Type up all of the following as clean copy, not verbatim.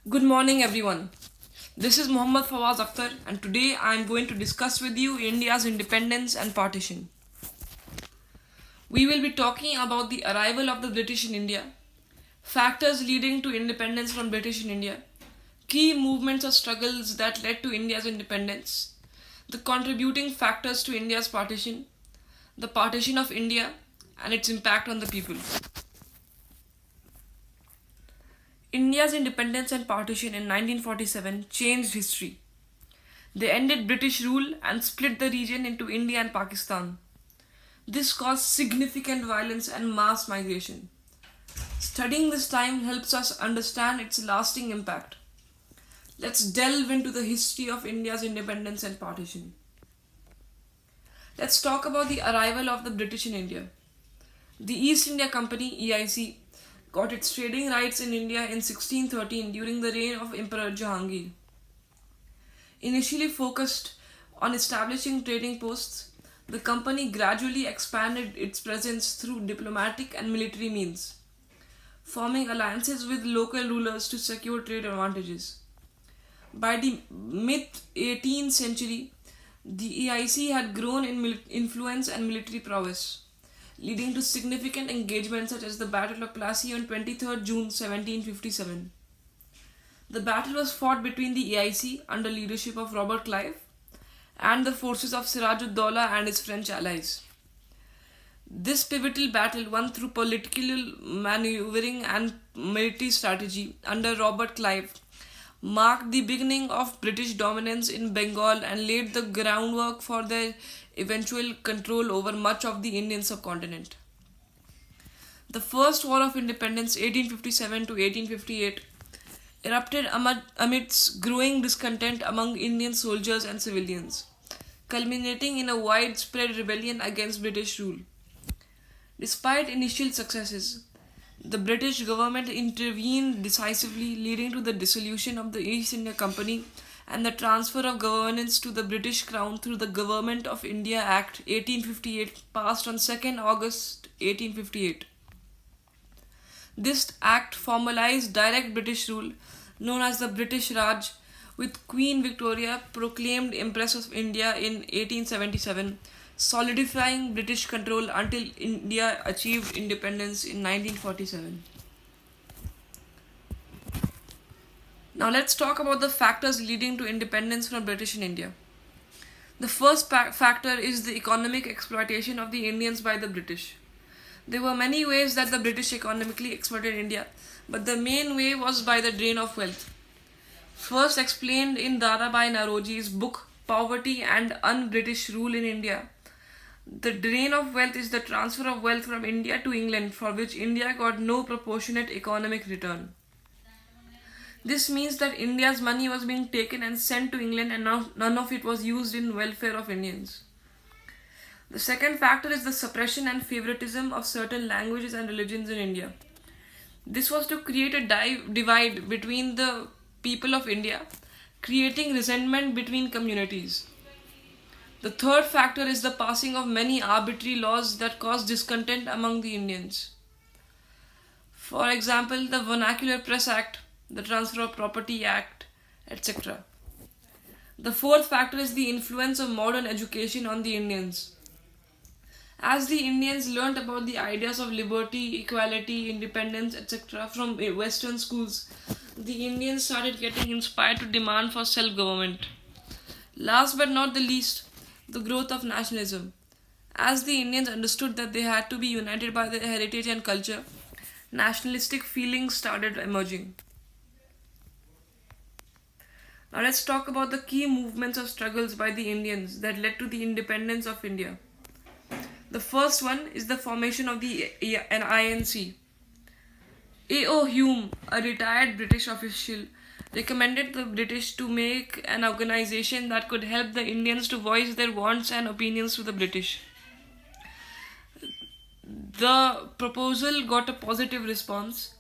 Good morning, everyone. This is Muhammad Fawaz and today I am going to discuss with you India's independence and partition. We will be talking about the arrival of the British in India, factors leading to independence from British in India, key movements or struggles that led to India's independence, the contributing factors to India's partition, the partition of India, and its impact on the people. India's independence and partition in 1947 changed history. They ended British rule and split the region into India and Pakistan. This caused significant violence and mass migration. Studying this time helps us understand its lasting impact. Let's delve into the history of India's independence and partition. Let's talk about the arrival of the British in India. The East India Company (EIC) got its trading rights in India in 1613 during the reign of Emperor Jahangir. Initially focused on establishing trading posts, the company gradually expanded its presence through diplomatic and military means, forming alliances with local rulers to secure trade advantages. By the mid 18th century, the EIC had grown in influence and military prowess, leading to significant engagements such as the Battle of Plassey on 23rd June 1757. The battle was fought between the EIC under leadership of Robert Clive and the forces of Siraj-ud-Daulah and his French allies. This pivotal battle, won through political maneuvering and military strategy under Robert Clive, marked the beginning of British dominance in Bengal and laid the groundwork for their eventual control over much of the Indian subcontinent. The First War of Independence 1857 to 1858 erupted amidst growing discontent among Indian soldiers and civilians, culminating in a widespread rebellion against British rule. Despite initial successes, the British government intervened decisively, leading to the dissolution of the East India Company and the transfer of governance to the British Crown through the Government of India Act 1858, passed on 2nd August 1858. This act formalized direct British rule, known as the British Raj, with Queen Victoria proclaimed Empress of India in 1877, solidifying British control until India achieved independence in 1947. Now let's talk about the factors leading to independence from British in India. The first factor is the economic exploitation of the Indians by the British. There were many ways that the British economically exploited India, but the main way was by the drain of wealth. First explained in Dadabai Naroji's book Poverty and Un-British Rule in India, the drain of wealth is the transfer of wealth from India to England, for which India got no proportionate economic return. This means that India's money was being taken and sent to England and now none of it was used in welfare of Indians. The second factor is the suppression and favoritism of certain languages and religions in India. This was to create a divide between the people of India, creating resentment between communities. The third factor is the passing of many arbitrary laws that caused discontent among the Indians. For example, the Vernacular Press Act, the Transfer of Property Act, etc. The fourth factor is the influence of modern education on the Indians. As the Indians learnt about the ideas of liberty, equality, independence, etc. from Western schools, the Indians started getting inspired to demand for self-government. Last but not the least, the growth of nationalism. As the Indians understood that they had to be united by their heritage and culture, nationalistic feelings started emerging. Now let's talk about the key movements or struggles by the Indians that led to the independence of India. The first one is the formation of an INC. A.O. Hume, a retired British official, recommended the British to make an organization that could help the Indians to voice their wants and opinions to the British. The proposal got a positive response,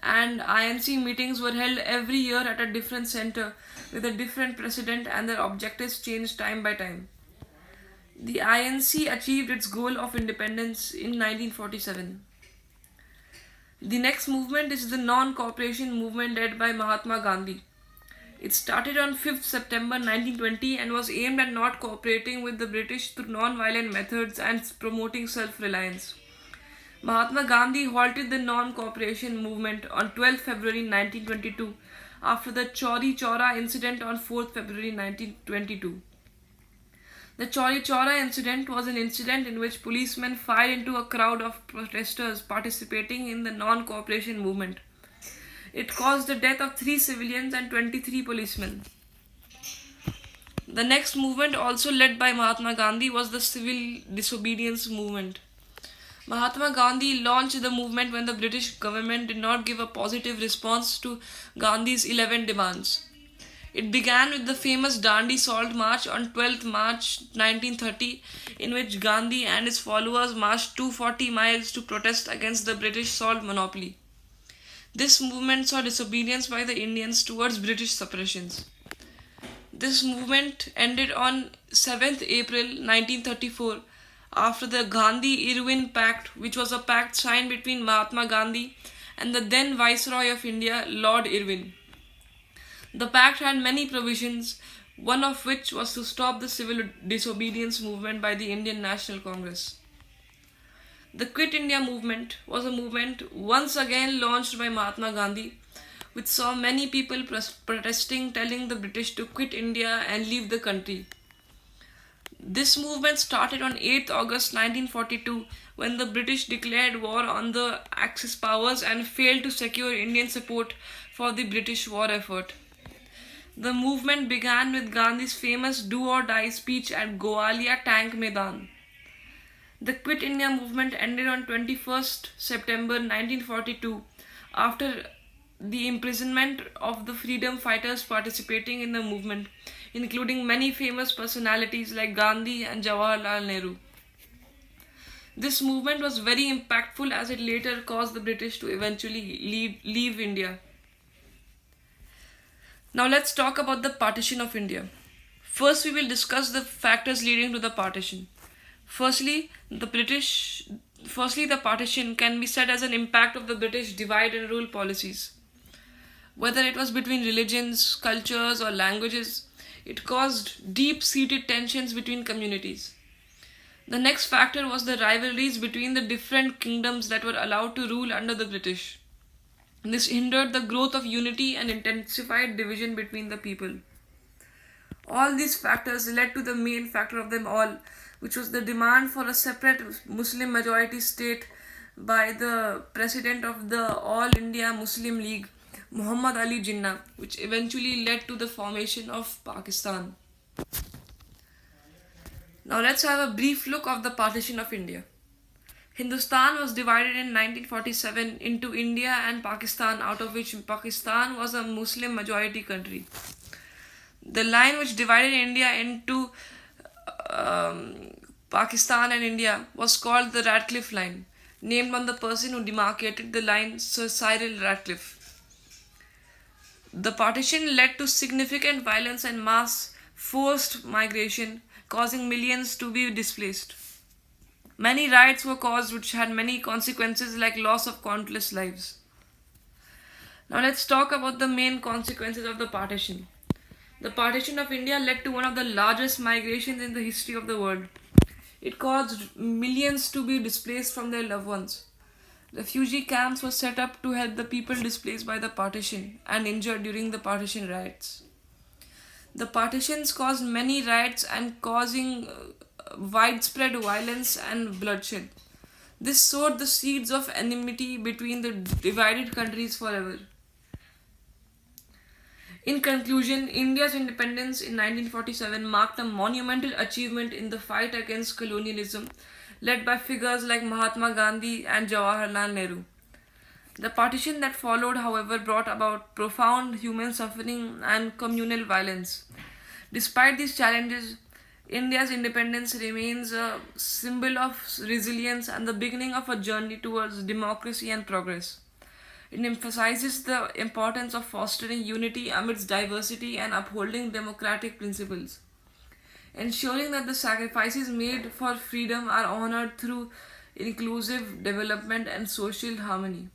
and INC meetings were held every year at a different center with a different president, and their objectives changed time by time. The INC achieved its goal of independence in 1947. The next movement is the non-cooperation movement led by Mahatma Gandhi. It started on 5th September 1920 and was aimed at not cooperating with the British through non-violent methods and promoting self-reliance. Mahatma Gandhi halted the non-cooperation movement on 12th February 1922 after the Chauri Chaura incident on 4th February 1922. The Chauri Chaura incident was an incident in which policemen fired into a crowd of protesters participating in the non-cooperation movement. It caused the death of 3 civilians and 23 policemen. The next movement, also led by Mahatma Gandhi, was the civil disobedience movement. Mahatma Gandhi launched the movement when the British government did not give a positive response to Gandhi's 11 demands. It began with the famous Dandi Salt March on 12th March 1930, in which Gandhi and his followers marched 240 miles to protest against the British salt monopoly. This movement saw disobedience by the Indians towards British suppressions. This movement ended on 7th April 1934 after the Gandhi-Irwin Pact, which was a pact signed between Mahatma Gandhi and the then Viceroy of India, Lord Irwin. The pact had many provisions, one of which was to stop the civil disobedience movement by the Indian National Congress. The Quit India movement was a movement once again launched by Mahatma Gandhi, which saw many people protesting, telling the British to quit India and leave the country. This movement started on 8th August 1942 when the British declared war on the Axis powers and failed to secure Indian support for the British war effort. The movement began with Gandhi's famous Do or Die speech at Goalia Tank Maidan. The Quit India movement ended on 21st September 1942 after the imprisonment of the freedom fighters participating in the movement, including many famous personalities like Gandhi and Jawaharlal Nehru. This movement was very impactful as it later caused the British to eventually leave India. Now let's talk about the partition of India. First, we will discuss the factors leading to the partition. Firstly, the partition can be said as an impact of the British divide and rule policies. Whether it was between religions, cultures, or languages, it caused deep-seated tensions between communities. The next factor was the rivalries between the different kingdoms that were allowed to rule under the British. This hindered the growth of unity and intensified division between the people. All these factors led to the main factor of them all, which was the demand for a separate Muslim majority state by the president of the All India Muslim League, Muhammad Ali Jinnah, which eventually led to the formation of Pakistan. Now let's have a brief look of the partition of India. Hindustan was divided in 1947 into India and Pakistan, out of which Pakistan was a Muslim majority country. The line which divided India into Pakistan and India was called the Radcliffe Line, named on the person who demarcated the line, Sir Cyril Radcliffe. The partition led to significant violence and mass forced migration, causing millions to be displaced. Many riots were caused which had many consequences like loss of countless lives. Now let's talk about the main consequences of the partition. The partition of India led to one of the largest migrations in the history of the world. It caused millions to be displaced from their loved ones. Refugee camps were set up to help the people displaced by the partition and injured during the partition riots. The partitions caused many riots and causing widespread violence and bloodshed. This sowed the seeds of enmity between the divided countries forever. In conclusion, India's independence in 1947 marked a monumental achievement in the fight against colonialism, led by figures like Mahatma Gandhi and Jawaharlal Nehru. The partition that followed, however, brought about profound human suffering and communal violence. Despite these challenges, India's independence remains a symbol of resilience and the beginning of a journey towards democracy and progress. It emphasizes the importance of fostering unity amidst diversity and upholding democratic principles, ensuring that the sacrifices made for freedom are honored through inclusive development and social harmony.